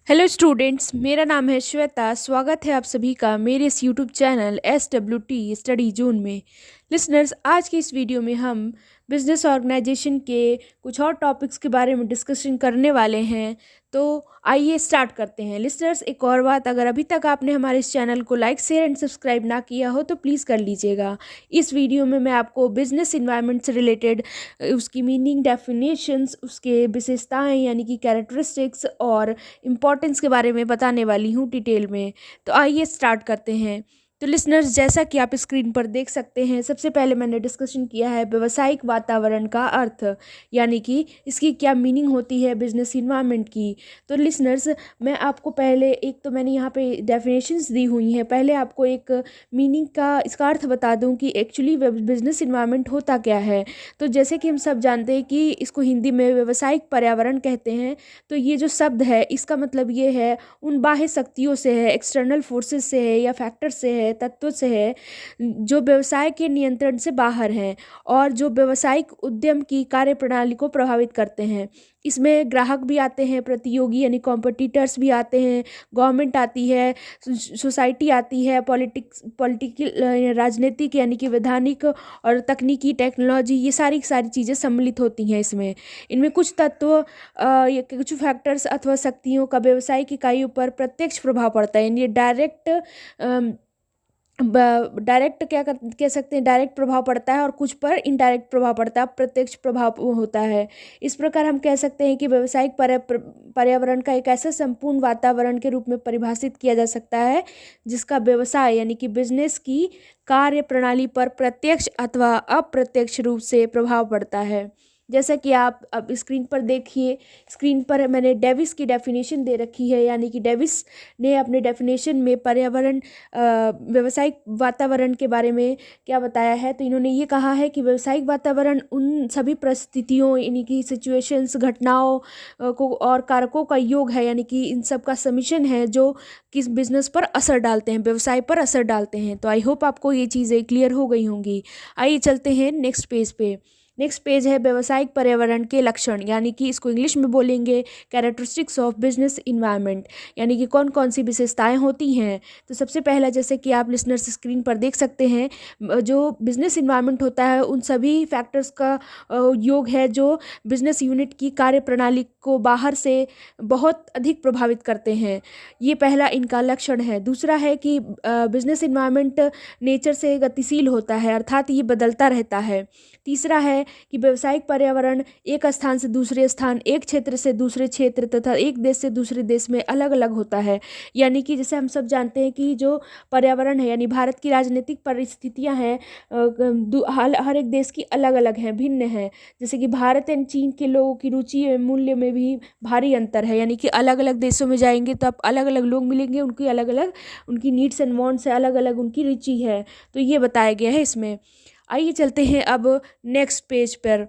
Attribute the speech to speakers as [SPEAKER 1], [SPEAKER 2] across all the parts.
[SPEAKER 1] Hello students, मेरा नाम है श्वेता। स्वागत है आप सभी का मेरे इस YouTube channel SWT study zone में। लिसनर्स, आज की इस वीडियो में हम बिजनेस ऑर्गेनाइजेशन के कुछ और टॉपिक्स के बारे में डिस्कशन करने वाले हैं। तो आइए स्टार्ट करते हैं। लिसनर्स, एक और बात, अगर अभी तक आपने हमारे इस चैनल को लाइक शेयर एंड सब्सक्राइब ना किया हो तो प्लीज़ कर लीजिएगा। इस वीडियो में मैं आपको बिजनेस इन्वायरमेंट से रिलेटेड उसकी मीनिंग, डेफिनेशंस, उसके विशेषताएं यानी कि कैरेक्टरिस्टिक्स और इम्पॉर्टेंस के बारे में बताने वाली हूँ डिटेल में। तो आइए स्टार्ट करते हैं। तो लिसनर्स, जैसा कि आप स्क्रीन पर देख सकते हैं, सबसे पहले मैंने डिस्कशन किया है व्यावसायिक वातावरण का अर्थ, यानी कि इसकी क्या मीनिंग होती है बिजनेस इन्वायरमेंट की। तो लिसनर्स, मैं आपको पहले एक तो मैंने यहाँ पे डेफिनेशंस दी हुई हैं, पहले आपको एक मीनिंग का, इसका अर्थ बता दूँ कि एक्चुअली बिजनेस इन्वायरमेंट होता क्या है। तो जैसे कि हम सब जानते हैं कि इसको हिंदी में व्यावसायिक पर्यावरण कहते हैं। तो ये जो शब्द है, इसका मतलब ये है उन बाह्य शक्तियों से है, एक्सटर्नल फोर्सेस से है या फैक्टर से है, तत्वों से है जो व्यवसाय के नियंत्रण से बाहर हैं और जो व्यावसायिक उद्यम की कार्यप्रणाली को प्रभावित करते हैं। इसमें ग्राहक भी आते हैं, प्रतियोगी यानी कॉम्पिटिटर्स भी आते हैं, गवर्नमेंट आती है, सोसाइटी आती है, पॉलिटिकल राजनीतिक यानी कि वैधानिक और तकनीकी टेक्नोलॉजी, ये सारी सारी चीज़ें सम्मिलित होती हैं इसमें। इनमें कुछ तत्व या कुछ फैक्टर्स अथवा शक्तियों का व्यावसायिक इकाइयों पर प्रत्यक्ष प्रभाव पड़ता है, यानी डायरेक्ट कह सकते हैं, डायरेक्ट प्रभाव पड़ता है और कुछ पर इनडायरेक्ट प्रभाव पड़ता है, प्रत्यक्ष प्रभाव होता है। इस प्रकार हम कह सकते हैं कि व्यावसायिक पर्यावरण का एक ऐसा संपूर्ण वातावरण के रूप में परिभाषित किया जा सकता है जिसका व्यवसाय यानी कि बिजनेस की कार्य प्रणाली पर प्रत्यक्ष अथवा अप्रत्यक्ष रूप से प्रभाव पड़ता है। जैसा कि आप अब स्क्रीन पर देखिए, स्क्रीन पर मैंने डेविस की डेफिनेशन दे रखी है, यानी कि डेविस ने अपने डेफिनेशन में पर्यावरण, व्यावसायिक वातावरण के बारे में क्या बताया है। तो इन्होंने ये कहा है कि व्यावसायिक वातावरण उन सभी परिस्थितियों यानी कि सिचुएशंस, घटनाओं को और कारकों का योग है, यानी कि इन सब का समिशन है जो किस बिजनेस पर असर डालते हैं, व्यवसाय पर असर डालते हैं। तो आई होप आपको ये चीज़ें क्लियर हो गई होंगी। आइए चलते हैं नेक्स्ट पेज पे। नेक्स्ट पेज है व्यावसायिक पर्यावरण के लक्षण, यानी कि इसको इंग्लिश में बोलेंगे कैरेक्टरिस्टिक्स ऑफ बिजनेस इन्वायरमेंट, यानी कि कौन कौन सी विशेषताएं होती हैं। तो सबसे पहला, जैसे कि आप लिसनर्स स्क्रीन पर देख सकते हैं, जो बिजनेस इन्वायरमेंट होता है उन सभी फैक्टर्स का योग है जो बिजनेस यूनिट की कार्य प्रणाली को बाहर से बहुत अधिक प्रभावित करते हैं। ये पहला इनका लक्षण है। दूसरा है कि बिजनेस इन्वायरमेंट नेचर से गतिशील होता है, अर्थात ये बदलता रहता है। तीसरा है कि व्यावसायिक पर्यावरण एक स्थान से दूसरे स्थान, एक क्षेत्र से दूसरे क्षेत्र तथा एक देश से दूसरे देश में अलग अलग होता है। यानी कि जैसे हम सब जानते हैं कि जो पर्यावरण है, यानी भारत की राजनीतिक परिस्थितियां हैं, हर एक देश की अलग अलग हैं, भिन्न हैं। जैसे कि भारत एंड चीन के लोगों की रुचि एवं मूल्य में भी भारी अंतर है, यानी कि अलग अलग देशों में जाएंगे तो आप अलग अलग लोग मिलेंगे, उनकी अलग अलग उनकी नीड्स एंड वांट्स है, अलग अलग उनकी रुचि है। तो ये बताया गया है इसमें। आइए चलते हैं अब नेक्स्ट पेज पर।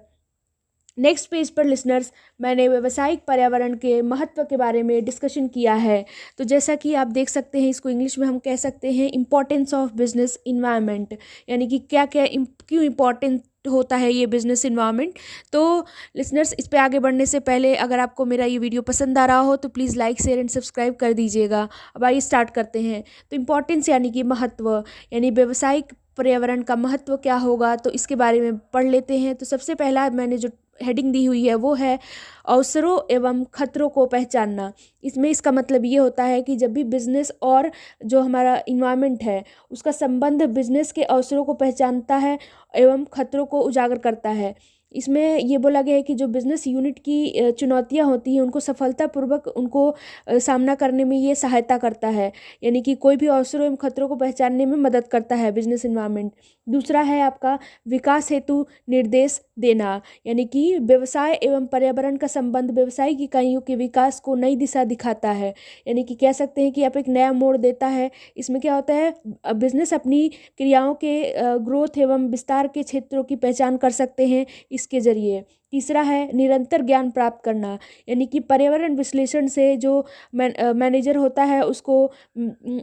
[SPEAKER 1] नेक्स्ट पेज पर लिसनर्स, मैंने व्यावसायिक पर्यावरण के महत्व के बारे में डिस्कशन किया है। तो जैसा कि आप देख सकते हैं, इसको इंग्लिश में हम कह सकते हैं इम्पोर्टेंस ऑफ बिजनेस इन्वायरमेंट, यानी कि क्या क्या क्यों इम्पोर्टेंट होता है ये बिजनेस इन्वायरमेंट। तो लिसनर्स, इस पे आगे बढ़ने से पहले अगर आपको मेरा ये वीडियो पसंद आ रहा हो तो please like share and subscribe कर दीजिएगा। अब आइए स्टार्ट करते हैं। तो इम्पोर्टेंस यानी कि महत्व, यानी व्यावसायिक पर्यावरण का महत्व क्या होगा, तो इसके बारे में पढ़ लेते हैं। तो सबसे पहला मैंने जो हेडिंग दी हुई है वो है अवसरों एवं खतरों को पहचानना। इसमें इसका मतलब ये होता है कि जब भी बिजनेस और जो हमारा इन्वायरमेंट है उसका संबंध बिजनेस के अवसरों को पहचानता है एवं खतरों को उजागर करता है। इसमें ये बोला गया है कि जो बिजनेस यूनिट की चुनौतियां होती हैं उनको सफलतापूर्वक उनको सामना करने में ये सहायता करता है, यानी कि कोई भी अवसरों एवं खतरों को पहचानने में मदद करता है बिजनेस इन्वायरमेंट। दूसरा है आपका विकास हेतु निर्देश देना, यानी कि व्यवसाय एवं पर्यावरण का संबंध व्यवसायिक इकाइयों के विकास को नई दिशा दिखाता है, यानी कि कह सकते हैं कि आप एक नया मोड़ देता है। इसमें क्या होता है, बिजनेस अपनी क्रियाओं के ग्रोथ एवं विस्तार के क्षेत्रों की पहचान कर सकते हैं इसके जरिए। तीसरा है निरंतर ज्ञान प्राप्त करना, यानी कि पर्यावरण विश्लेषण से जो मैनेजर होता है उसको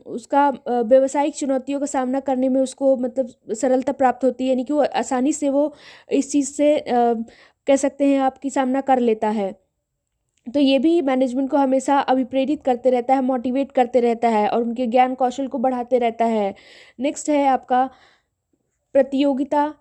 [SPEAKER 1] उसका व्यावसायिक चुनौतियों का सामना करने में उसको मतलब सरलता प्राप्त होती है, यानी कि वो आसानी से वो इस चीज़ से कह सकते हैं आपकी सामना कर लेता है। तो ये भी मैनेजमेंट को हमेशा अभिप्रेरित करते रहता है, मोटिवेट करते रहता है और उनके ज्ञान कौशल को बढ़ाते रहता है। नेक्स्ट है आपका प्रतियोगिता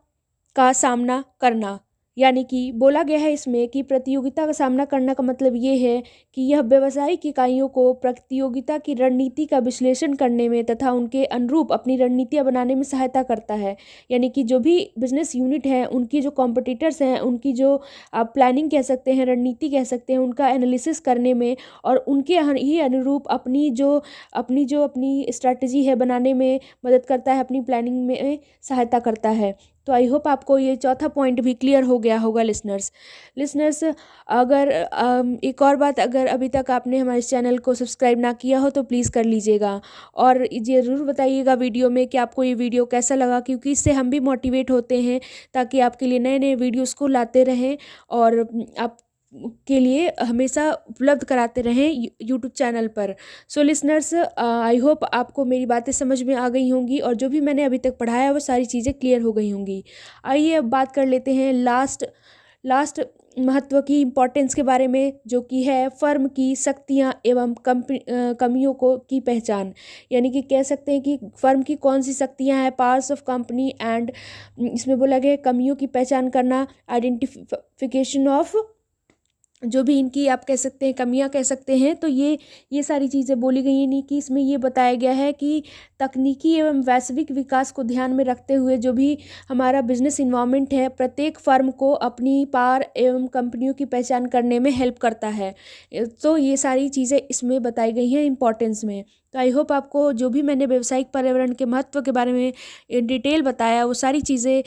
[SPEAKER 1] का सामना करना। यानी कि बोला गया है इसमें कि प्रतियोगिता का सामना करना का मतलब ये है कि यह व्यावसायिक इकाइयों को प्रतियोगिता की रणनीति का विश्लेषण करने में तथा उनके अनुरूप अपनी रणनीतियाँ बनाने में सहायता करता है। यानी कि जो भी बिजनेस यूनिट है, उनकी जो कॉम्पिटिटर्स हैं, उनकी जो आप प्लानिंग कह सकते हैं, रणनीति कह सकते हैं, उनका एनालिसिस करने में और उनके ही अनुरूप अपनी स्ट्रैटेजी है बनाने में मदद करता है, अपनी प्लानिंग में सहायता करता है। तो आई होप आपको ये चौथा पॉइंट भी क्लियर हो गया होगा लिसनर्स। अगर एक और बात, अगर अभी तक आपने हमारे चैनल को सब्सक्राइब ना किया हो तो प्लीज़ कर लीजिएगा और ज़रूर बताइएगा वीडियो में कि आपको ये वीडियो कैसा लगा, क्योंकि इससे हम भी मोटिवेट होते हैं ताकि आपके लिए नए नए वीडियोस को लाते रहें और आप के लिए हमेशा उपलब्ध कराते रहें यूट्यूब चैनल पर। सो लिसनर्स, आई होप आपको मेरी बातें समझ में आ गई होंगी और जो भी मैंने अभी तक पढ़ाया वो सारी चीज़ें क्लियर हो गई होंगी। आइए अब बात कर लेते हैं लास्ट महत्व की इम्पोर्टेंस के बारे में, जो कि है फर्म की शक्तियाँ एवं कमियों को की पहचान। यानी कि कह सकते हैं कि फर्म की कौन सी शक्तियाँ हैं, पावर्स ऑफ कंपनी एंड इसमें बोला गया है कमियों की पहचान करना, आइडेंटिफिकेशन ऑफ जो भी इनकी आप कह सकते हैं कमियां कह सकते हैं। तो ये सारी चीज़ें बोली गई हैं। नहीं कि इसमें ये बताया गया है कि तकनीकी एवं वैश्विक विकास को ध्यान में रखते हुए जो भी हमारा बिजनेस इन्वायरमेंट है, प्रत्येक फर्म को अपनी पावर एवं कंपनियों की पहचान करने में हेल्प करता है। तो ये सारी चीज़ें इसमें बताई गई हैं इंपॉर्टेंस में। तो आई होप आपको जो भी मैंने व्यावसायिक पर्यावरण के महत्व के बारे में डिटेल बताया वो सारी चीज़ें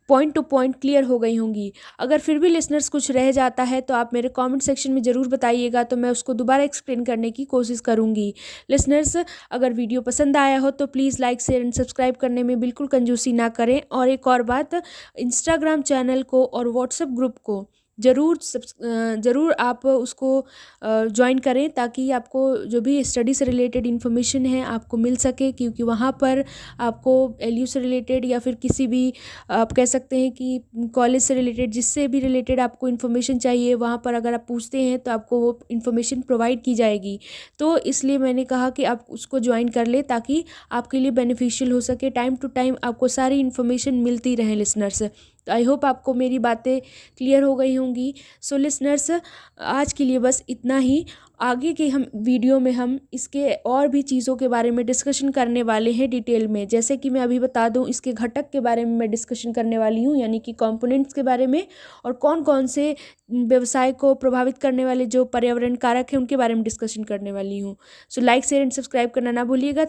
[SPEAKER 1] पॉइंट टू पॉइंट क्लियर हो गई होंगी। अगर फिर भी लिसनर्स कुछ रह जाता है तो आप मेरे कमेंट सेक्शन में ज़रूर बताइएगा, तो मैं उसको दोबारा एक्सप्लेन करने की कोशिश करूँगी। लिसनर्स, अगर वीडियो पसंद आया हो तो please like share and subscribe करने में बिल्कुल कंजूसी ना करें। और एक और बात, इंस्टाग्राम चैनल को और व्हाट्सएप ग्रुप को ज़रूर आप उसको ज्वाइन करें ताकि आपको जो भी स्टडी से रिलेटेड इन्फॉर्मेशन है आपको मिल सके, क्योंकि वहाँ पर आपको एलयू से रिलेटेड या फिर किसी भी आप कह सकते हैं कि कॉलेज से रिलेटेड जिससे भी रिलेटेड आपको इन्फॉर्मेशन चाहिए, वहाँ पर अगर आप पूछते हैं तो आपको वो इन्फॉर्मेशन प्रोवाइड की जाएगी। तो इसलिए मैंने कहा कि आप उसको ज्वाइन कर ले ताकि आपके लिए बेनिफिशियल हो सके, टाइम टू टाइम आपको सारी इन्फॉर्मेशन मिलती रहे लिसनर्स। तो आई होप आपको मेरी बातें क्लियर हो गई होंगी। सो लिसनर्स, आज के लिए बस इतना ही। आगे के हम वीडियो में हम इसके और भी चीज़ों के बारे में डिस्कशन करने वाले हैं डिटेल में। जैसे कि मैं अभी बता दूं, इसके घटक के बारे में मैं डिस्कशन करने वाली हूं, यानी कि कंपोनेंट्स के बारे में, और कौन कौन से व्यवसाय को प्रभावित करने वाले जो पर्यावरण कारक हैं उनके बारे में डिस्कशन करने वाली हूँ। So like share and subscribe करना ना भूलिएगा।